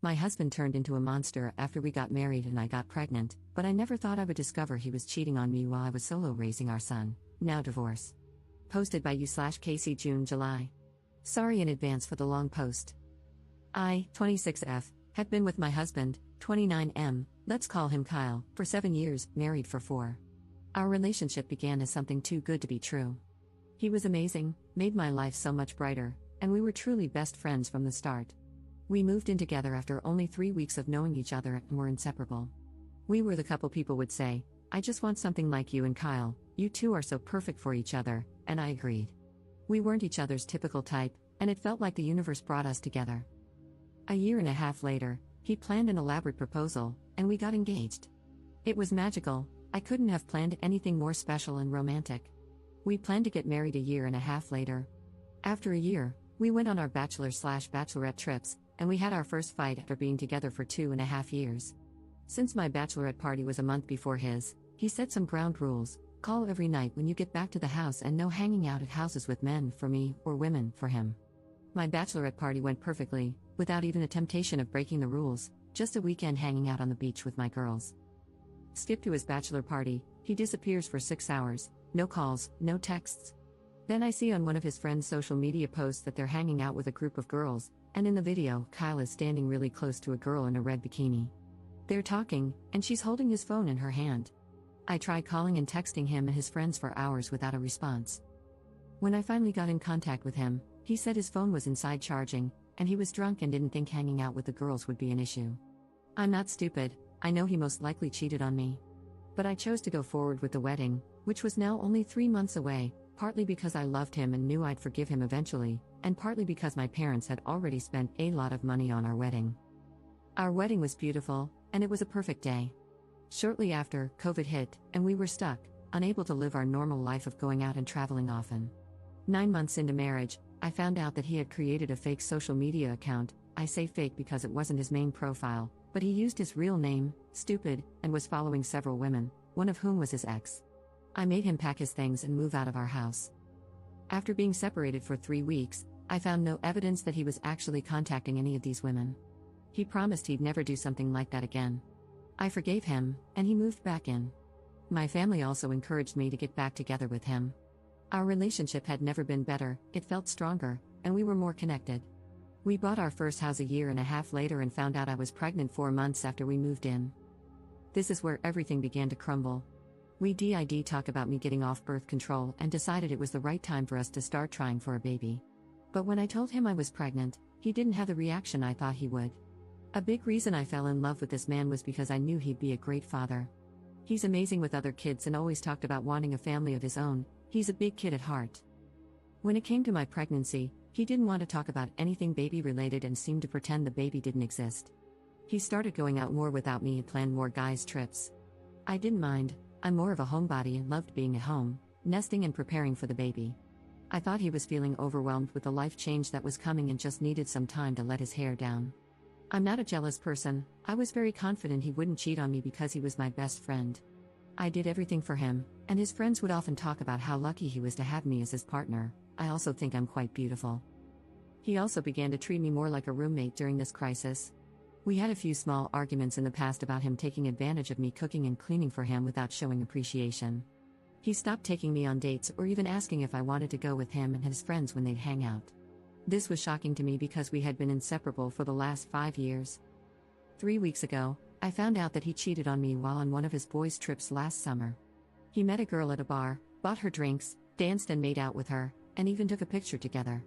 My husband turned into a monster after we got married and I got pregnant, but I never thought I would discover he was cheating on me while I was solo raising our son. Now divorce. Posted by you/Casey June July. Sorry in advance for the long post. I, 26F, have been with my husband, 29M, let's call him Kyle, for 7 years, married for 4. Our relationship began as something too good to be true. He was amazing, made my life so much brighter, and we were truly best friends from the start. We moved in together after only 3 weeks of knowing each other and were inseparable. We were the couple people would say, I just want something like you and Kyle, you two are so perfect for each other, and I agreed. We weren't each other's typical type, and it felt like the universe brought us together. A year and a half later, he planned an elaborate proposal, and we got engaged. It was magical, I couldn't have planned anything more special and romantic. We planned to get married a year and a half later. After a year, we went on our bachelor/bachelorette trips, and we had our first fight after being together for 2.5 years. Since my bachelorette party was a month before his, he set some ground rules: call every night when you get back to the house and no hanging out at houses with men for me or women for him. My bachelorette party went perfectly, without even a temptation of breaking the rules, just a weekend hanging out on the beach with my girls. Skip to his bachelor party, he disappears for 6 hours, no calls, no texts. Then I see on one of his friends' social media posts that they're hanging out with a group of girls, and in the video, Kyle is standing really close to a girl in a red bikini. They're talking, and she's holding his phone in her hand. I tried calling and texting him and his friends for hours without a response. When I finally got in contact with him, he said his phone was inside charging, and he was drunk and didn't think hanging out with the girls would be an issue. I'm not stupid, I know he most likely cheated on me. But I chose to go forward with the wedding, which was now only 3 months away, partly because I loved him and knew I'd forgive him eventually, and partly because my parents had already spent a lot of money on our wedding. Our wedding was beautiful, and it was a perfect day. Shortly after, COVID hit, and we were stuck, unable to live our normal life of going out and traveling often. 9 months into marriage, I found out that he had created a fake social media account. I say fake because it wasn't his main profile, but he used his real name, Stupid, and was following several women, one of whom was his ex. I made him pack his things and move out of our house. After being separated for 3 weeks, I found no evidence that he was actually contacting any of these women. He promised he'd never do something like that again. I forgave him, and he moved back in. My family also encouraged me to get back together with him. Our relationship had never been better, it felt stronger, and we were more connected. We bought our first house a year and a half later and found out I was pregnant 4 months after we moved in. This is where everything began to crumble. We did talk about me getting off birth control and decided it was the right time for us to start trying for a baby. But when I told him I was pregnant, he didn't have the reaction I thought he would. A big reason I fell in love with this man was because I knew he'd be a great father. He's amazing with other kids and always talked about wanting a family of his own. He's a big kid at heart. When it came to my pregnancy, he didn't want to talk about anything baby-related and seemed to pretend the baby didn't exist. He started going out more without me and planned more guys' trips. I didn't mind, I'm more of a homebody and loved being at home, nesting and preparing for the baby. I thought he was feeling overwhelmed with the life change that was coming and just needed some time to let his hair down. I'm not a jealous person, I was very confident he wouldn't cheat on me because he was my best friend. I did everything for him, and his friends would often talk about how lucky he was to have me as his partner. I also think I'm quite beautiful. He also began to treat me more like a roommate during this crisis. We had a few small arguments in the past about him taking advantage of me cooking and cleaning for him without showing appreciation. He stopped taking me on dates or even asking if I wanted to go with him and his friends when they'd hang out. This was shocking to me because we had been inseparable for the last 5 years. 3 weeks ago, I found out that he cheated on me while on one of his boys' trips last summer. He met a girl at a bar, bought her drinks, danced and made out with her, and even took a picture together.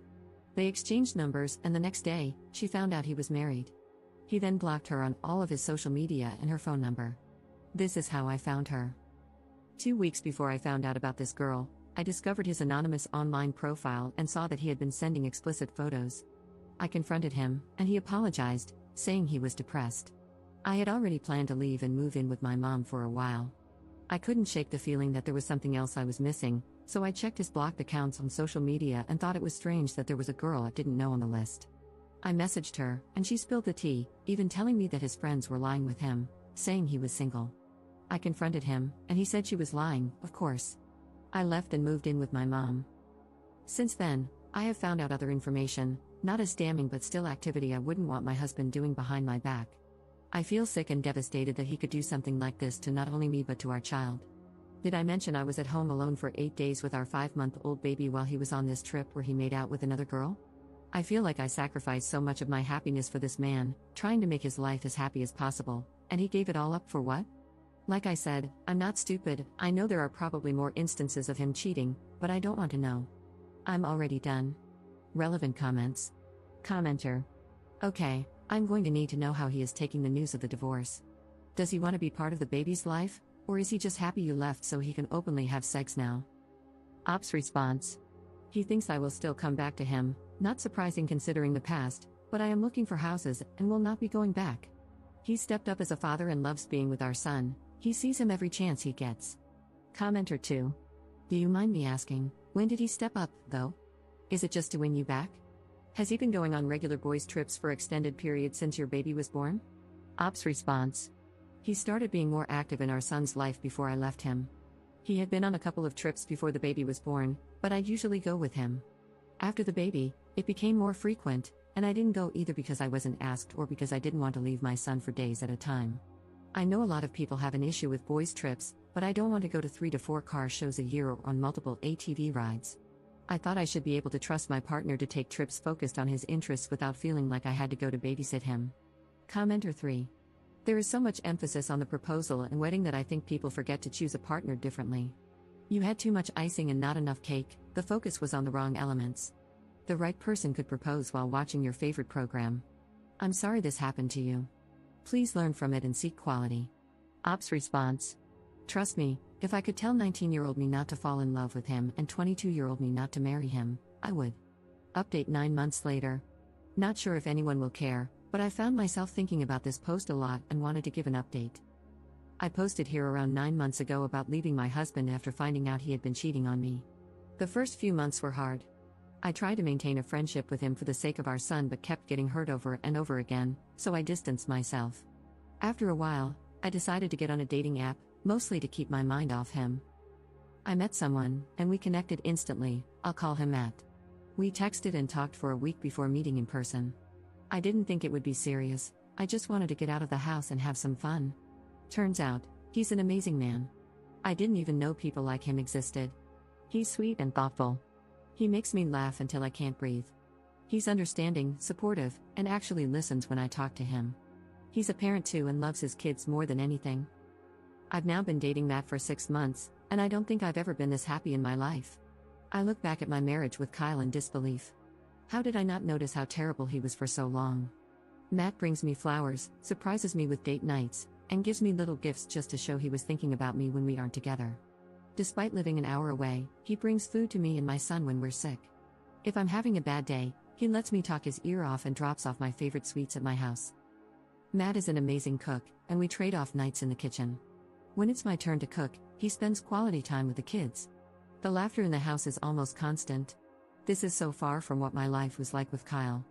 They exchanged numbers, and the next day, she found out he was married. He then blocked her on all of his social media and her phone number. This is how I found her. 2 weeks before I found out about this girl, I discovered his anonymous online profile and saw that he had been sending explicit photos. I confronted him, and he apologized, saying he was depressed. I had already planned to leave and move in with my mom for a while. I couldn't shake the feeling that there was something else I was missing, so I checked his blocked accounts on social media and thought it was strange that there was a girl I didn't know on the list. I messaged her, and she spilled the tea, even telling me that his friends were lying with him, saying he was single. I confronted him, and he said she was lying, of course. I left and moved in with my mom. Since then, I have found out other information, Not as damning but still activity I wouldn't want my husband doing behind my back. I feel sick and devastated that he could do something like this to not only me but to our child. Did I mention I was at home alone for 8 days with our 5-month-old baby while he was on this trip where he made out with another girl? I feel like I sacrificed so much of my happiness for this man, trying to make his life as happy as possible, and he gave it all up for what? Like I said, I'm not stupid. I know there are probably more instances of him cheating, but I don't want to know. I'm already done. Relevant comments. Commenter. Okay, I'm going to need to know how he is taking the news of the divorce. Does he want to be part of the baby's life, or is he just happy you left so he can openly have sex now? Ops response. He thinks I will still come back to him, not surprising considering the past, but I am looking for houses and will not be going back. He stepped up as a father and loves being with our son. He sees him every chance he gets. Commenter 2. Do you mind me asking, when did he step up, though? Is it just to win you back? Has he been going on regular boys' trips for extended periods since your baby was born? Ops response. He started being more active in our son's life before I left him. He had been on a couple of trips before the baby was born, but I'd usually go with him. After the baby, it became more frequent, and I didn't go either because I wasn't asked or because I didn't want to leave my son for days at a time. I know a lot of people have an issue with boys' trips, but I don't want to go to 3 to 4 car shows a year or on multiple ATV rides. I thought I should be able to trust my partner to take trips focused on his interests without feeling like I had to go to babysit him. Commenter 3. There is so much emphasis on the proposal and wedding that I think people forget to choose a partner differently. You had too much icing and not enough cake. The focus was on the wrong elements. The right person could propose while watching your favorite program. I'm sorry this happened to you. Please learn from it and seek quality. Ops response. Trust me, if I could tell 19-year-old me not to fall in love with him and 22-year-old me not to marry him, I would. Update 9 months later. Not sure if anyone will care, but I found myself thinking about this post a lot and wanted to give an update. I posted here around 9 months ago about leaving my husband after finding out he had been cheating on me. The first few months were hard. I tried to maintain a friendship with him for the sake of our son but kept getting hurt over and over again, so I distanced myself. After a while, I decided to get on a dating app, mostly to keep my mind off him. I met someone, and we connected instantly. I'll call him Matt. We texted and talked for a week before meeting in person. I didn't think it would be serious, I just wanted to get out of the house and have some fun. Turns out, he's an amazing man. I didn't even know people like him existed. He's sweet and thoughtful. He makes me laugh until I can't breathe. He's understanding, supportive, and actually listens when I talk to him. He's a parent too and loves his kids more than anything. I've now been dating Matt for 6 months, and I don't think I've ever been this happy in my life. I look back at my marriage with Kyle in disbelief. How did I not notice how terrible he was for so long? Matt brings me flowers, surprises me with date nights, and gives me little gifts just to show he was thinking about me when we aren't together. Despite living an hour away, he brings food to me and my son when we're sick. If I'm having a bad day, he lets me talk his ear off and drops off my favorite sweets at my house. Matt is an amazing cook, and we trade off nights in the kitchen. When it's my turn to cook, he spends quality time with the kids. The laughter in the house is almost constant. This is so far from what my life was like with Kyle.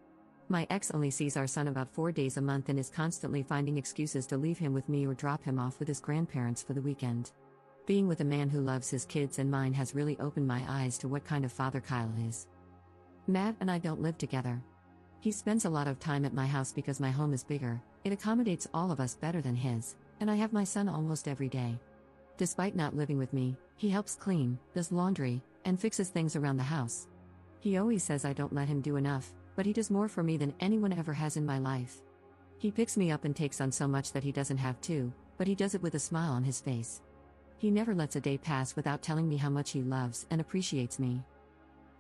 My ex only sees our son about 4 days a month and is constantly finding excuses to leave him with me or drop him off with his grandparents for the weekend. Being with a man who loves his kids and mine has really opened my eyes to what kind of father Kyle is. Matt and I don't live together. He spends a lot of time at my house because my home is bigger, it accommodates all of us better than his, and I have my son almost every day. Despite not living with me, he helps clean, does laundry, and fixes things around the house. He always says I don't let him do enough, but he does more for me than anyone ever has in my life. He picks me up and takes on so much that he doesn't have to, but he does it with a smile on his face. He never lets a day pass without telling me how much he loves and appreciates me.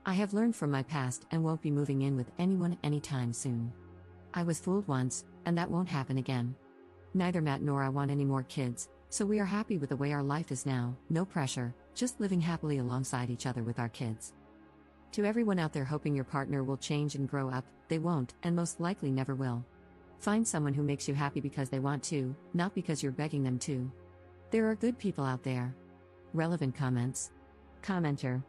I have learned from my past and won't be moving in with anyone anytime soon. I was fooled once, and that won't happen again. Neither Matt nor I want any more kids, so we are happy with the way our life is now, no pressure, just living happily alongside each other with our kids. To everyone out there hoping your partner will change and grow up, they won't, and most likely never will. Find someone who makes you happy because they want to, not because you're begging them to. There are good people out there. Relevant comments. Commenter.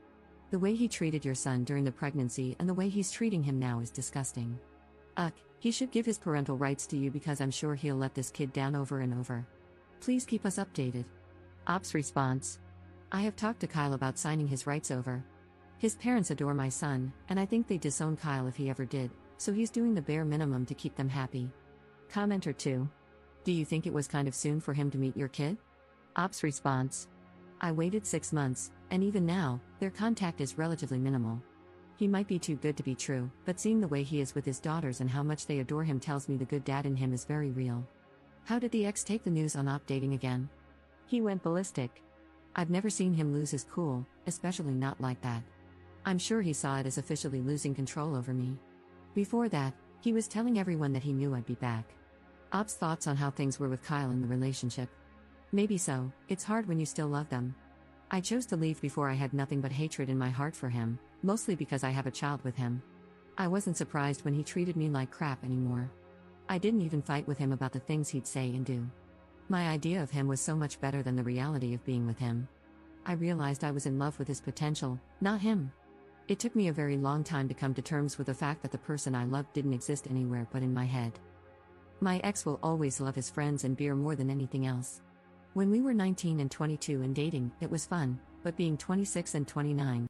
The way he treated your son during the pregnancy and the way he's treating him now is disgusting. He should give his parental rights to you because I'm sure he'll let this kid down over and over. Please keep us updated. Ops response. I have talked to Kyle about signing his rights over. His parents adore my son, and I think they'd disown Kyle if he ever did, So he's doing the bare minimum to keep them happy. Commenter 2. Do you think it was kind of soon for him to meet your kid? Ops response. I waited 6 months, and even now, their contact is relatively minimal. He might be too good to be true, but seeing the way he is with his daughters and how much they adore him tells me the good dad in him is very real. How did the ex take the news on Op dating again? He went ballistic. I've never seen him lose his cool, especially not like that. I'm sure he saw it as officially losing control over me. Before that, he was telling everyone that he knew I'd be back. Op's thoughts on how things were with Kyle in the relationship. Maybe so, it's hard when you still love them. I chose to leave before I had nothing but hatred in my heart for him, mostly because I have a child with him. I wasn't surprised when he treated me like crap anymore. I didn't even fight with him about the things he'd say and do. My idea of him was so much better than the reality of being with him. I realized I was in love with his potential, not him. It took me a very long time to come to terms with the fact that the person I loved didn't exist anywhere but in my head. My ex will always love his friends and beer more than anything else. When we were 19 and 22 and dating, it was fun, but being 26 and 29,